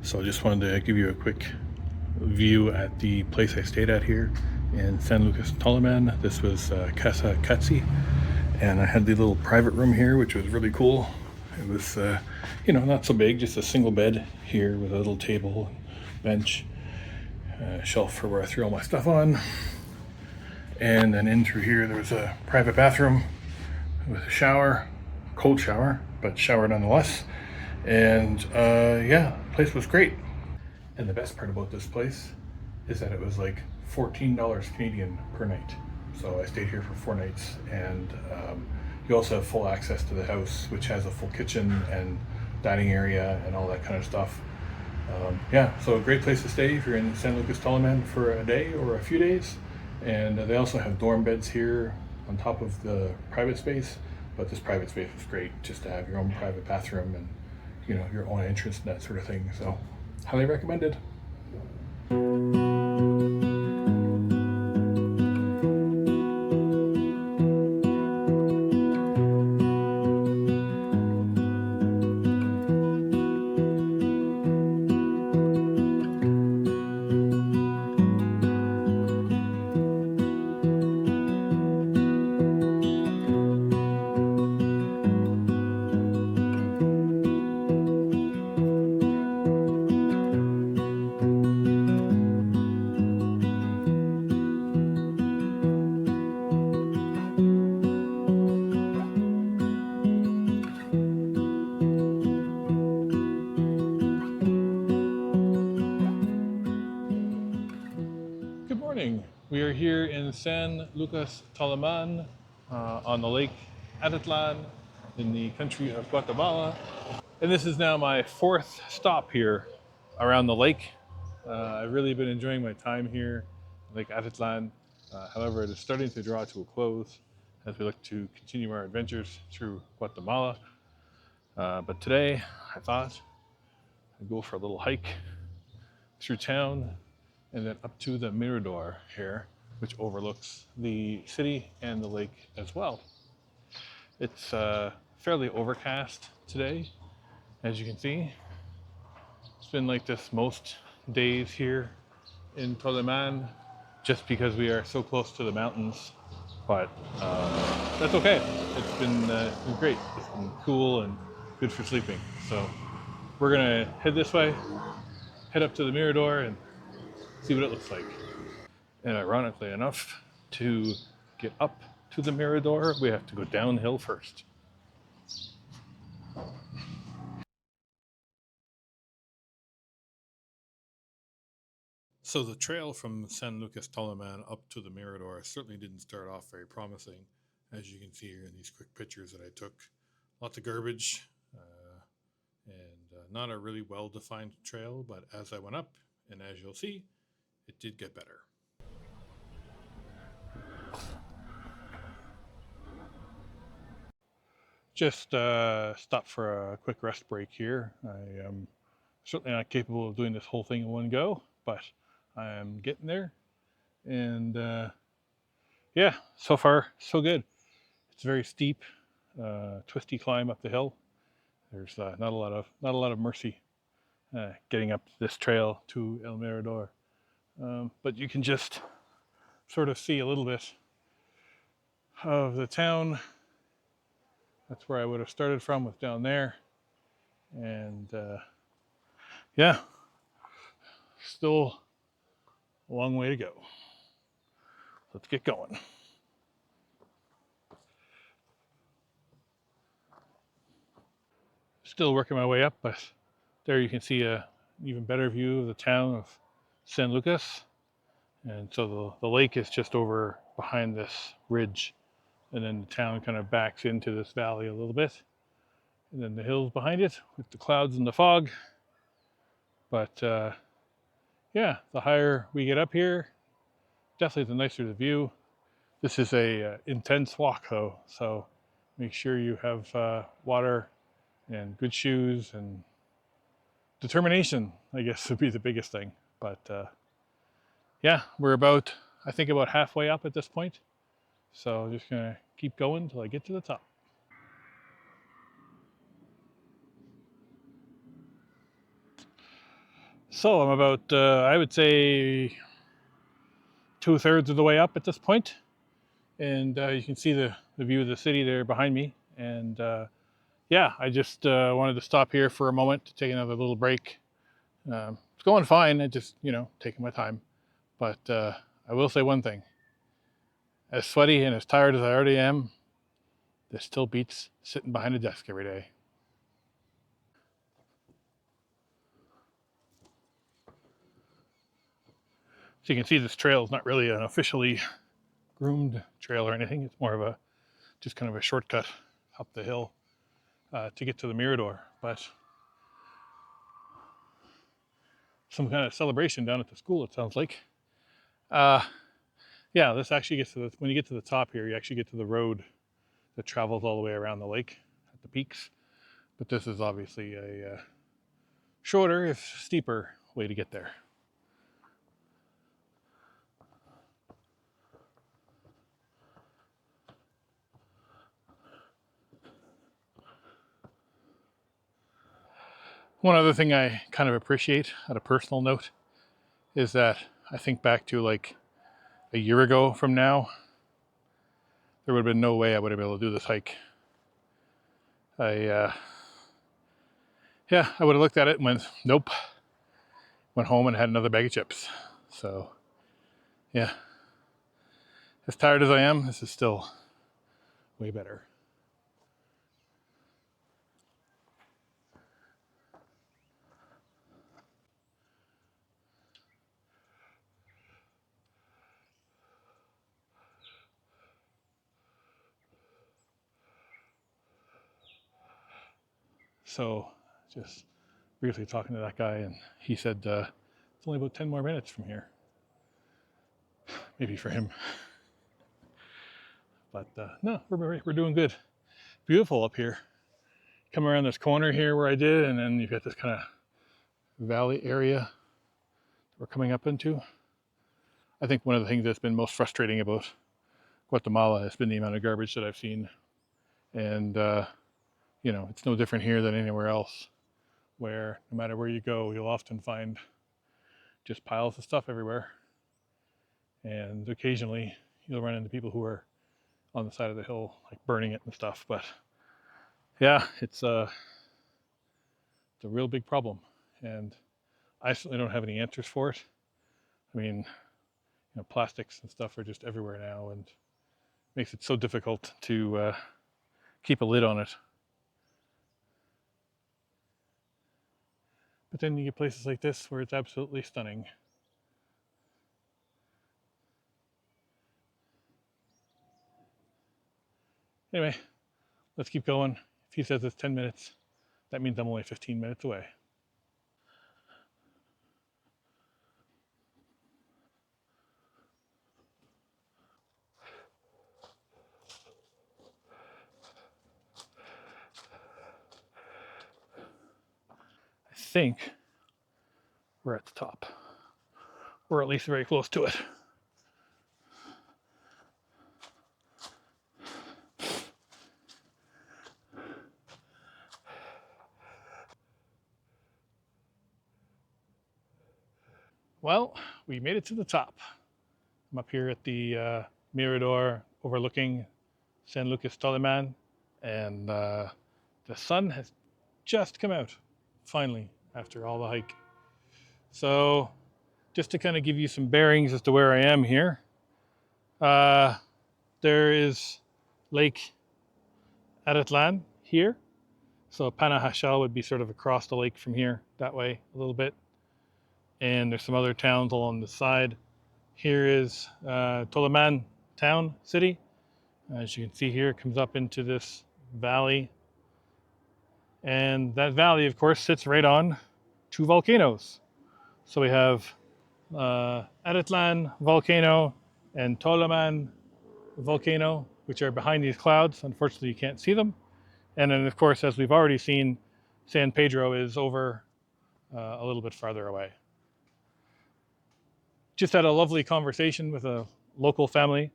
So I just wanted to give you a quick view at the place I stayed at here in San Lucas Tolimán. This was Casa Qatzij, and I had the little private room here, which was really cool. It was, not so big, just a single bed here with a little table, bench, shelf for where I threw all my stuff on. And then in through here, there was a private bathroom with a shower, cold shower, but shower nonetheless. And the place was great. And the best part about this place is that it was like $14 Canadian per night. So I stayed here for 4 nights, and you also have full access to the house, which has a full kitchen and dining area and all that kind of stuff. So a great place to stay if you're in San Lucas Tolimán for a day or a few days. And they also have dorm beds here on top of the private space. But this private space was great, just to have your own private bathroom and your own entrance and that sort of thing. So highly recommended. We are here in San Lucas Tolimán on the Lake Atitlán in the country of Guatemala. And this is now my 4th stop here around the lake. I've really been enjoying my time here, Lake Atitlan. However, it is starting to draw to a close as we look to continue our adventures through Guatemala. But today I thought I'd go for a little hike through town and then up to the Mirador here, which overlooks the city and the lake as well. It's fairly overcast today, as you can see. It's been like this most days here in Toliman, just because we are so close to the mountains. But that's okay. It's been great. It's been cool and good for sleeping. So we're gonna head this way, head up to the Mirador and see what it looks like. And ironically enough, to get up to the Mirador, we have to go downhill first. So the trail from San Lucas Tolimán up to the Mirador certainly didn't start off very promising, as you can see here in these quick pictures that I took. Lots of garbage and not a really well-defined trail, but as I went up, and as you'll see, it did get better. Just stop for a quick rest break here. I am certainly not capable of doing this whole thing in one go, but I am getting there. And so far so good. It's very steep, twisty climb up the hill. There's not a lot of mercy getting up this trail to El Mirador. But you can just sort of see a little bit of the town. That's where I would have started from, was down there. And still a long way to go. Let's get going. Still working my way up, but there you can see an even better view of the town of San Lucas. And so the lake is just over behind this ridge, and then the town kind of backs into this valley a little bit, and then the hills behind it with the clouds and the fog. But the higher we get up here, definitely the nicer the view. This is a intense walk though, so make sure you have water and good shoes and determination, I guess, would be the biggest thing. But we're about halfway up at this point. So I'm just gonna keep going until I get to the top. So I'm about, I would say, 2/3 of the way up at this point, and you can see the view of the city there behind me. And yeah, I just wanted to stop here for a moment to take another little break. It's going fine. I just, taking my time. But I will say one thing: as sweaty and as tired as I already am, this still beats sitting behind a desk every day. So you can see this trail is not really an officially groomed trail or anything. It's more of a just kind of a shortcut up the hill to get to the Mirador. But some kind of celebration down at the school, it sounds like. Uh, yeah, this actually gets to when you get to the top here, you actually get to the road that travels all the way around the lake at the peaks. But this is obviously a shorter, if steeper, way to get there. One other thing I kind of appreciate at a personal note is that I think back to like a year ago from now, there would have been no way I would have been able to do this hike. I would have looked at it and went, nope. Went home and had another bag of chips. So, yeah. As tired as I am, this is still way better. So, just briefly talking to that guy, and he said it's only about 10 more minutes from here. Maybe for him. But no, we're doing good. Beautiful up here. Come around this corner here where I did, and then you've got this kind of valley area we're coming up into. I think one of the things that's been most frustrating about Guatemala has been the amount of garbage that I've seen. And, it's no different here than anywhere else, where no matter where you go, you'll often find just piles of stuff everywhere. And occasionally you'll run into people who are on the side of the hill, like burning it and stuff. But yeah, it's a real big problem. And I certainly don't have any answers for it. I mean, plastics and stuff are just everywhere now, and makes it so difficult to keep a lid on it. But then you get places like this where it's absolutely stunning. Anyway, let's keep going. If he says it's 10 minutes, that means I'm only 15 minutes away. I think we're at the top, or at least very close to it. Well, we made it to the top. I'm up here at the Mirador overlooking San Lucas Tolimán, and the sun has just come out, finally, after all the hike. So, just to kind of give you some bearings as to where I am here, there is Lake Atitlán here. So Panajachel would be sort of across the lake from here, that way a little bit. And there's some other towns along the side. Here is Toliman town, city. As you can see here, it comes up into this valley. And that valley, of course, sits right on two volcanoes. So we have Atitlan volcano and Toliman volcano, which are behind these clouds. Unfortunately, you can't see them. And then, of course, as we've already seen, San Pedro is over a little bit farther away. Just had a lovely conversation with a local family,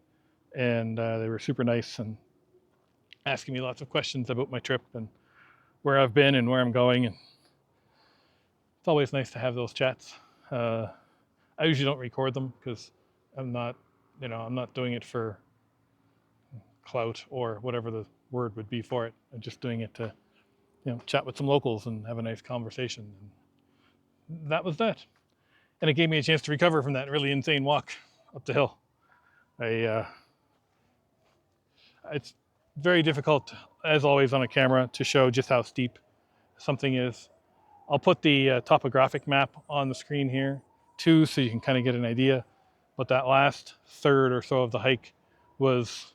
and they were super nice and asking me lots of questions about my trip and where I've been and where I'm going. And it's always nice to have those chats. I usually don't record them because I'm not, I'm not doing it for clout or whatever the word would be for it. I'm just doing it to, chat with some locals and have a nice conversation. And that was that. And it gave me a chance to recover from that really insane walk up the hill. It's very difficult, as always on a camera, to show just how steep something is. I'll put the topographic map on the screen here too, so you can kind of get an idea. But that last third or so of the hike was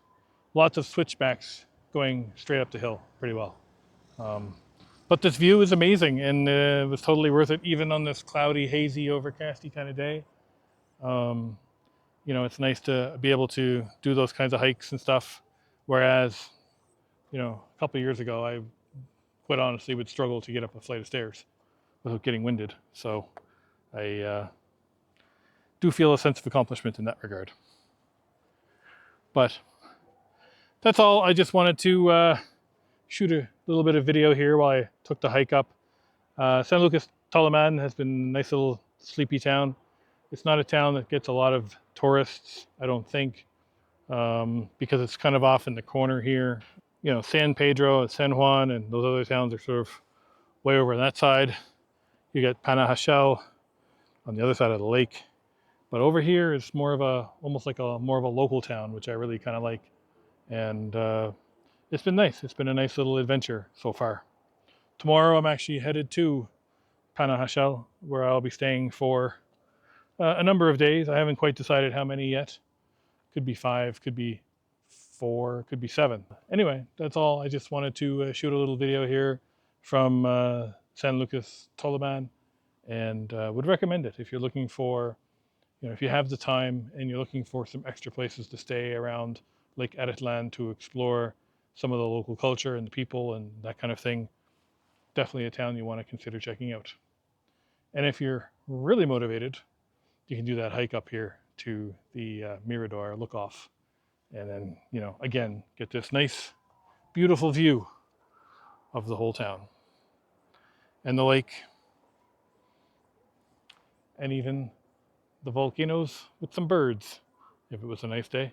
lots of switchbacks going straight up the hill pretty well. But this view is amazing, and it was totally worth it, even on this cloudy, hazy, overcasty kind of day. It's nice to be able to do those kinds of hikes and stuff. Whereas, a couple of years ago, I quite honestly would struggle to get up a flight of stairs without getting winded. So I do feel a sense of accomplishment in that regard. But that's all. I just wanted to shoot a little bit of video here while I took the hike up. San Lucas Tolimán has been a nice little sleepy town. It's not a town that gets a lot of tourists, I don't think, because it's kind of off in the corner here. San Pedro and San Juan and those other towns are sort of way over on that side. You get Panajachel on the other side of the lake. But over here is more of more of a local town, which I really kind of like. And it's been nice. It's been a nice little adventure so far. Tomorrow I'm actually headed to Panajachel, where I'll be staying for a number of days. I haven't quite decided how many yet. Could be 5, could be 4, could be 7. Anyway, that's all. I just wanted to shoot a little video here from San Lucas Tolimán, and would recommend it if you're looking for, if you have the time and you're looking for some extra places to stay around Lake Atitlán to explore some of the local culture and the people and that kind of thing. Definitely a town you want to consider checking out. And if you're really motivated, you can do that hike up here to the Mirador look off, and then, again, get this nice, beautiful view of the whole town and the lake, and even the volcanoes with some birds if it was a nice day.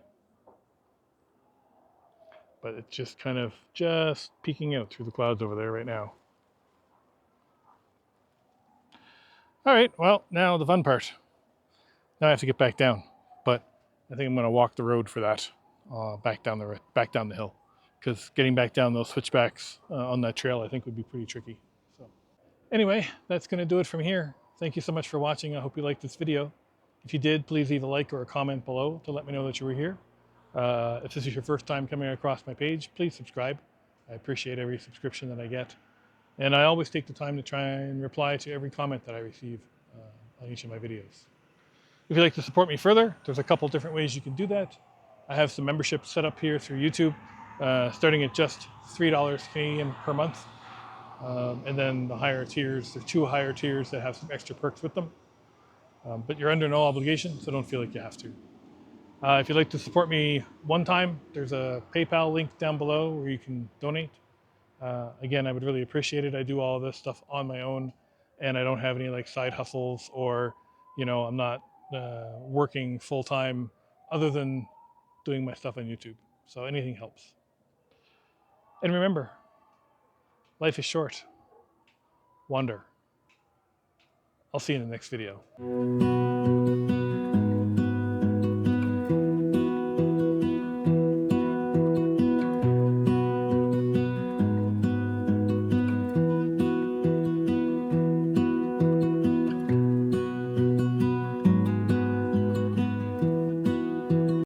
But it's just kind of just peeking out through the clouds over there right now. All right, well, now the fun part. Now I have to get back down, but I think I'm going to walk the road for that, back down the hill, because getting back down those switchbacks on that trail I think would be pretty tricky. So anyway, that's going to do it from here. Thank you so much for watching. I hope you liked this video. If you did, please leave a like or a comment below to let me know that you were here. If this is your first time coming across my page, please subscribe. I appreciate every subscription that I get. And I always take the time to try and reply to every comment that I receive on each of my videos. If you'd like to support me further, there's a couple different ways you can do that. I have some memberships set up here through YouTube, starting at just $3 Canadian per month. And then the higher tiers, there's 2 higher tiers that have some extra perks with them. But you're under no obligation, so don't feel like you have to. If you'd like to support me one time, there's a PayPal link down below where you can donate. Again, I would really appreciate it. I do all of this stuff on my own, and I don't have any side hustles, or I'm not working full-time other than doing my stuff on YouTube. So anything helps. And remember, life is short. Wander. I'll see you in the next video.